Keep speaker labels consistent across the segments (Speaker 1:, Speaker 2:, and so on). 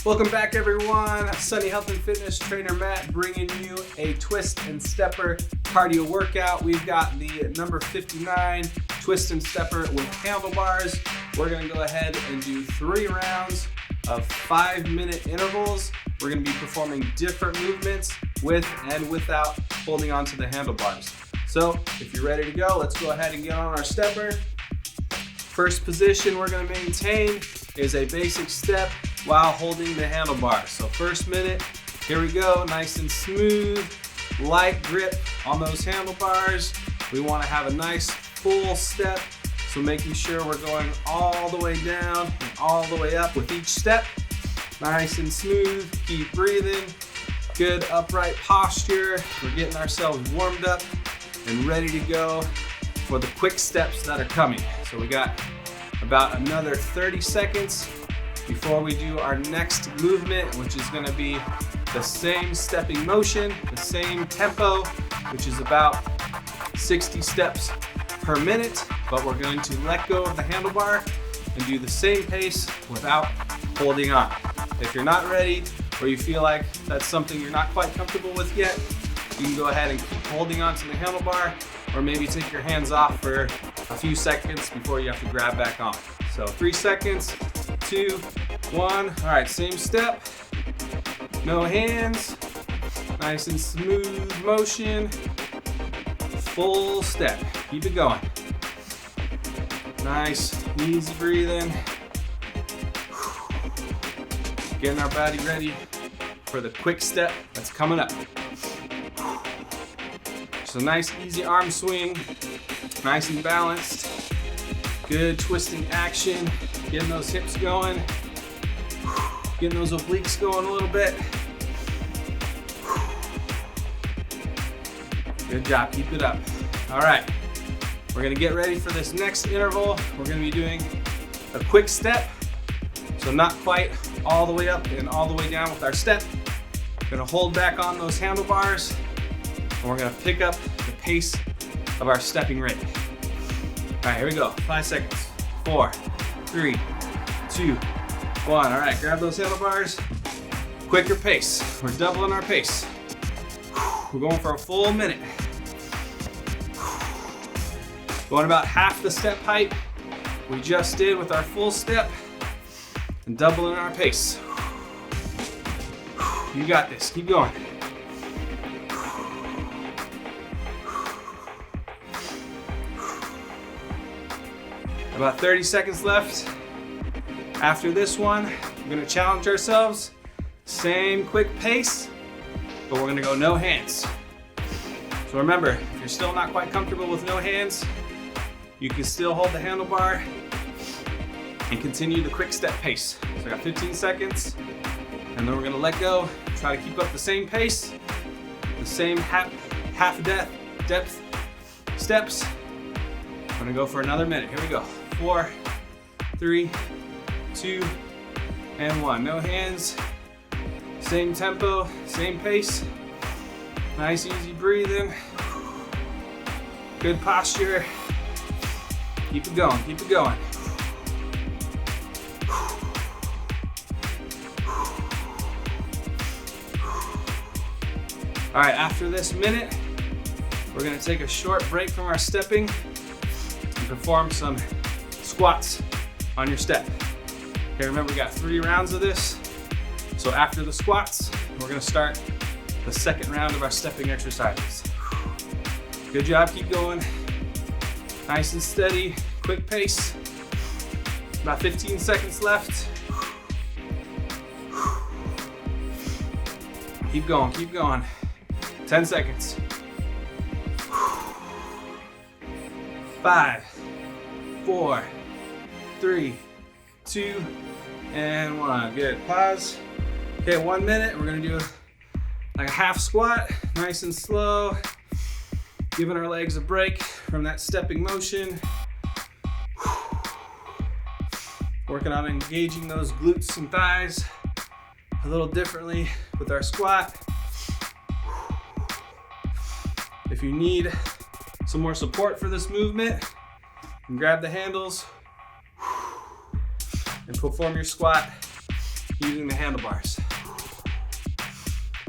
Speaker 1: Welcome back, everyone. Sunny Health and Fitness Trainer Matt bringing you a twist and stepper cardio workout. We've got the number 59 twist and stepper with handlebars. We're going to go ahead and do 3 rounds of 5-minute intervals. We're going to be performing different movements with and without holding onto the handlebars. So if you're ready to go, let's go ahead and get on our stepper. First position we're going to maintain is a basic step while holding the handlebars. So first minute, here we go, nice and smooth, light grip on those handlebars. We want to have a nice full step, so making sure we're going all the way down and all the way up with each step. Nice and smooth, keep breathing, good upright posture. We're getting ourselves warmed up and ready to go for the quick steps that are coming. So we got about another 30 seconds before we do our next movement, which is going to be the same stepping motion, the same tempo, which is about 60 steps per minute, but we're going to let go of the handlebar and do the same pace without holding on. If you're not ready, or you feel like that's something you're not quite comfortable with yet, you can go ahead and keep holding onto the handlebar, or maybe take your hands off for a few seconds before you have to grab back on. So 3 seconds, 2, 1. All right, same step, no hands, nice and smooth motion, full step, keep it going. Nice, easy breathing. Getting our body ready for the quick step that's coming up. So nice, easy arm swing, nice and balanced. Good twisting action, getting those hips going, getting those obliques going a little bit. Good job, keep it up. All right, we're gonna get ready for this next interval. We're gonna be doing a quick step, so not quite all the way up and all the way down with our step. We're gonna hold back on those handlebars, and we're gonna pick up the pace of our stepping rate. All right, here we go. 5 seconds. 4, 3, 2, 1. All right, grab those handlebars. Quicker pace. We're doubling our pace. We're going for a full minute. Going about half the step height we just did with our full step, and doubling our pace. You got this. Keep going. About 30 seconds left. After this one, we're gonna challenge ourselves. Same quick pace, but we're gonna go no hands. So remember, if you're still not quite comfortable with no hands, you can still hold the handlebar and continue the quick step pace. So I got 15 seconds, and then we're gonna let go. Try to keep up the same pace, the same half depth steps. I'm gonna go for another minute. Here we go. 4, 3, 2, and 1. No hands, same tempo, same pace. Nice, easy breathing. Good posture. Keep it going, keep it going. All right, after this minute, we're gonna take a short break from our stepping and perform some squats on your step. Okay, remember we got 3 rounds of this. So after the squats, we're gonna start the second round of our stepping exercises. Good job, keep going. Nice and steady, quick pace. About 15 seconds left. Keep going, keep going. 10 seconds. 5, 4, 3, 2, and 1. Good, pause. Okay, 1 minute. We're gonna do like a half squat, nice and slow. Giving our legs a break from that stepping motion. Working on engaging those glutes and thighs a little differently with our squat. If you need some more support for this movement, you can grab the handles and perform your squat using the handlebars.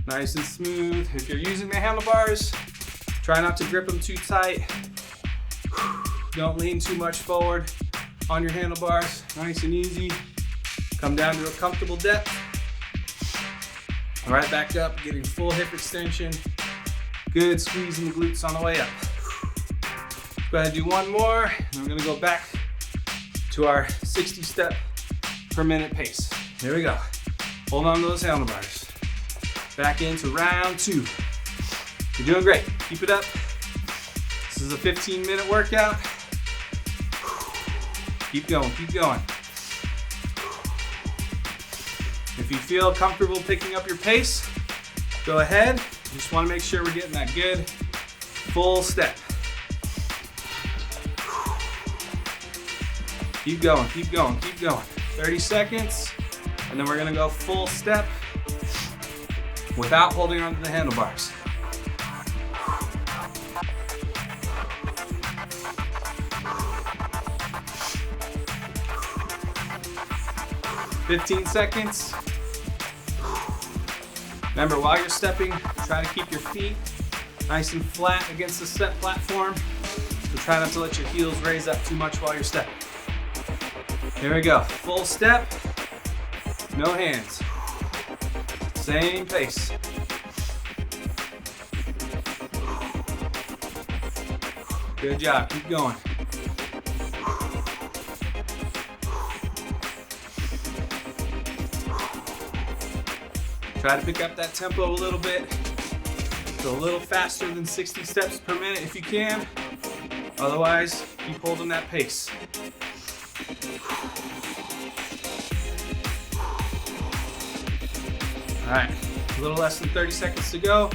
Speaker 1: Nice and smooth. If you're using the handlebars, try not to grip them too tight. Don't lean too much forward on your handlebars. Nice and easy. Come down to a comfortable depth. Right back up, getting full hip extension. Good squeeze in the glutes on the way up. Go ahead and do one more, and we're gonna go back to our 60 step per minute pace. Here we go. Hold on to those handlebars. Back into round 2. You're doing great. Keep it up. This is a 15-minute workout. Keep going, keep going. If you feel comfortable picking up your pace, go ahead. Just want to make sure we're getting that good full step. Keep going, keep going, keep going. 30 seconds, and then we're gonna go full step without holding onto the handlebars. "15 seconds. Remember, while you're stepping, try to keep your feet nice and flat against the step platform. So try not to let your heels raise up too much while you're stepping. Here we go. Full step, no hands. Same pace. Good job. Keep going. Try to pick up that tempo a little bit. Go a little faster than 60 steps per minute if you can. Otherwise, keep holding that pace. All right, a little less than 30 seconds to go.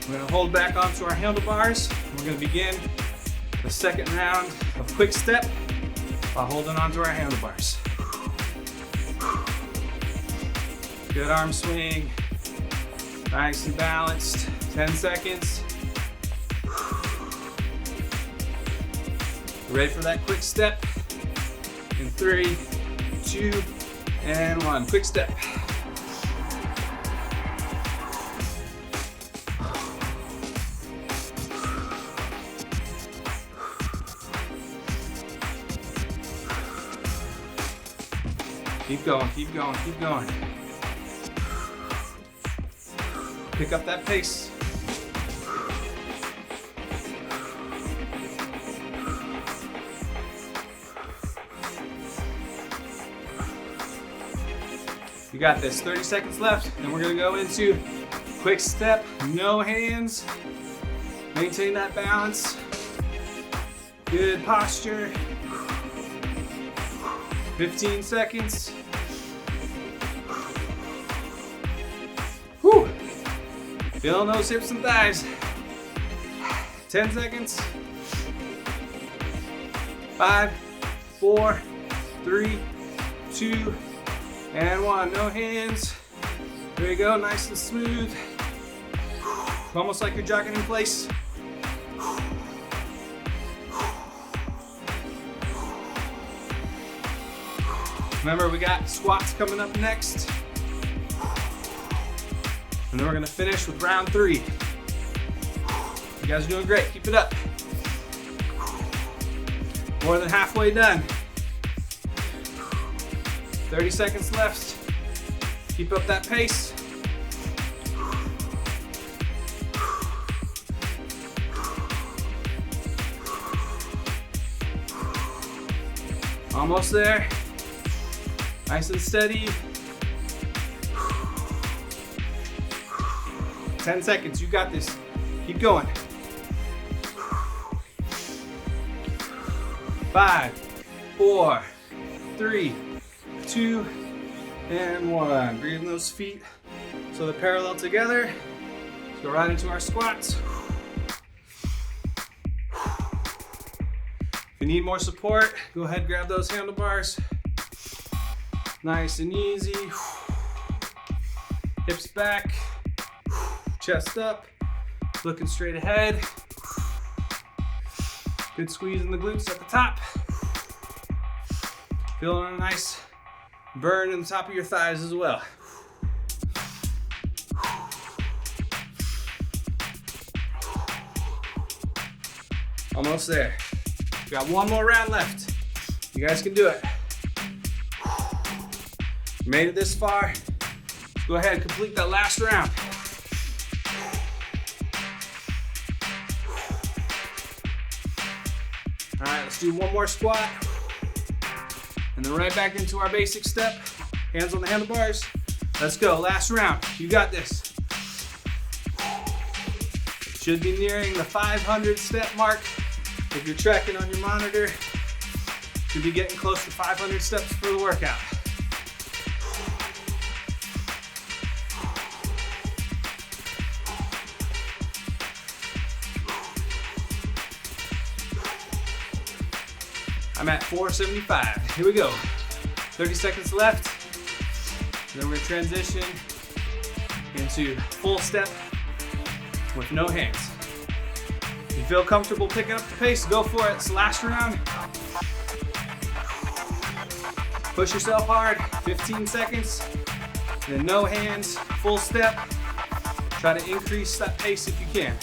Speaker 1: We're gonna hold back onto our handlebars. We're gonna begin the second round of quick step while holding onto our handlebars. Good arm swing, nice and balanced. 10 seconds. Ready for that quick step? In 3, 2, and 1. Quick step. Keep going, keep going, keep going. Pick up that pace. You got this. 30 seconds left, and we're gonna go into quick step, no hands. Maintain that balance. Good posture. 15 seconds. Whew. Feeling those hips and thighs. 10 seconds. 5, 4, 3, 2, and 1. No hands. There you go, nice and smooth. Almost like you're jogging in place. Remember, we got squats coming up next. And then we're gonna finish with round 3. You guys are doing great, keep it up. More than halfway done. 30 seconds left. Keep up that pace. Almost there. Nice and steady. 10 seconds, you got this. Keep going. 5, 4, 3, 2, and 1. Breathing those feet so they're parallel together. Let's go right into our squats. If you need more support, go ahead and grab those handlebars. Nice and easy. Hips back, chest up, looking straight ahead. Good squeeze in the glutes at the top. Feeling a nice burn in the top of your thighs as well. Almost there. We got one more round left. You guys can do it. Made it this far. Go ahead and complete that last round. All right, let's do one more squat. And then right back into our basic step. Hands on the handlebars. Let's go, last round. You got this. Should be nearing the 500 step mark. If you're tracking on your monitor, should be getting close to 500 steps for the workout. I'm at 475. Here we go. 30 seconds left. Then we're gonna transition into full step with no hands. If you feel comfortable picking up the pace, go for it. It's the last round. Push yourself hard, 15 seconds. Then no hands, full step. Try to increase that pace if you can.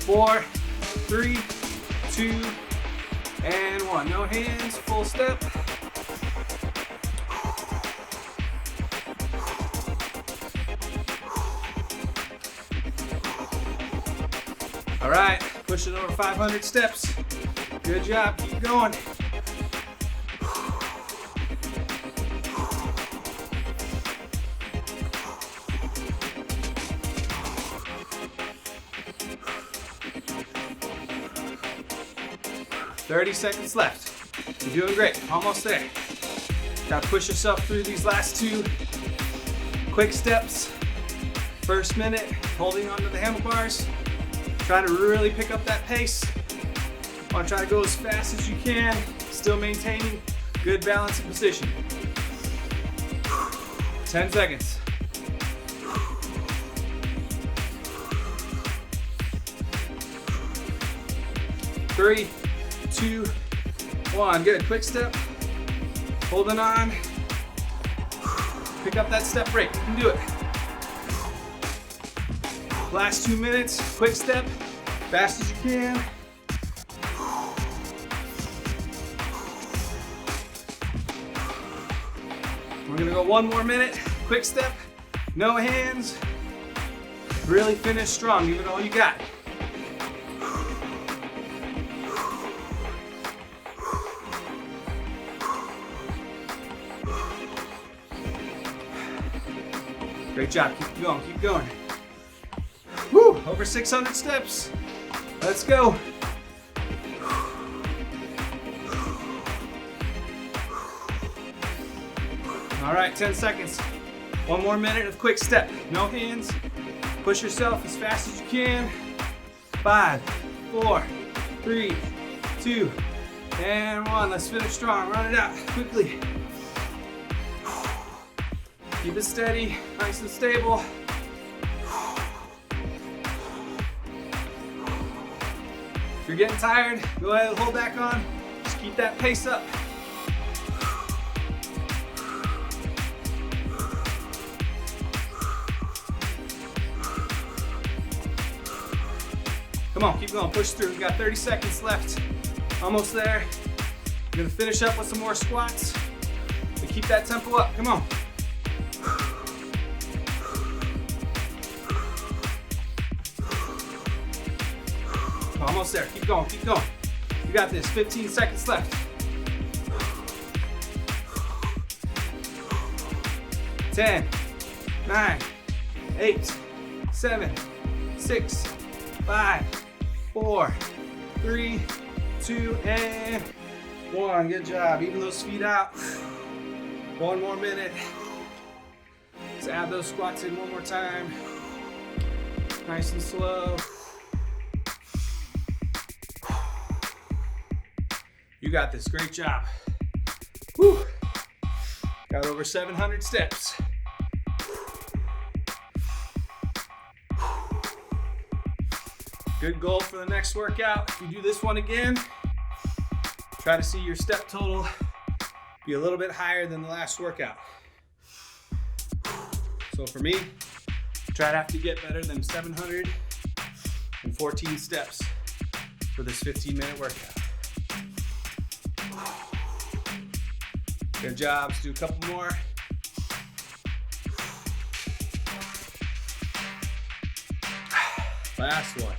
Speaker 1: 4, 3, 2, and 1. No hands, full step. All right, pushing over 500 steps. Good job, keep going. "30 seconds left. You're doing great, almost there. Gotta push yourself through these last 2 quick steps. First minute, holding onto the handlebars. Trying to really pick up that pace. Want to try to go as fast as you can, still maintaining good balance and position. 10 seconds. Three, 2, 1. Good. Quick step. Holding on. Pick up that step break. You can do it. Last 2 minutes. Quick step. Fast as you can. We're gonna go 1 more minute. Quick step. No hands. Really finish strong. Give it all you got. Great job, keep going, keep going. Woo, over 600 steps. Let's go. All right, 10 seconds. 1 more minute of quick step. No hands. Push yourself as fast as you can. 5, 4, 3, 2, and 1. Let's finish strong, run it out quickly. Keep it steady, nice and stable. If you're getting tired, go ahead and hold back on. Just keep that pace up. Come on, keep going, push through. We got 30 seconds left. Almost there. We're gonna finish up with some more squats. But keep that tempo up, come on. Almost there, keep going, keep going. You got this, 15 seconds left. 10, 9, 8, 7, 6, 5, 4, 3, 2, and 1. Good job, even those feet out. 1 more minute. Let's add those squats in 1 more time. Nice and slow. You got this, great job. Whew. Got over 700 steps. Good goal for the next workout. If you do this one again, Try to see your step total be a little bit higher than the last workout. So for me, try to have to get better than 714 steps for this 15-minute workout. Good job. Let's do a couple more. Last one.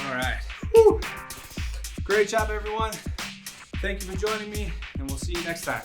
Speaker 1: All right. Woo. Great job, everyone. Thank you for joining me, and we'll see you next time.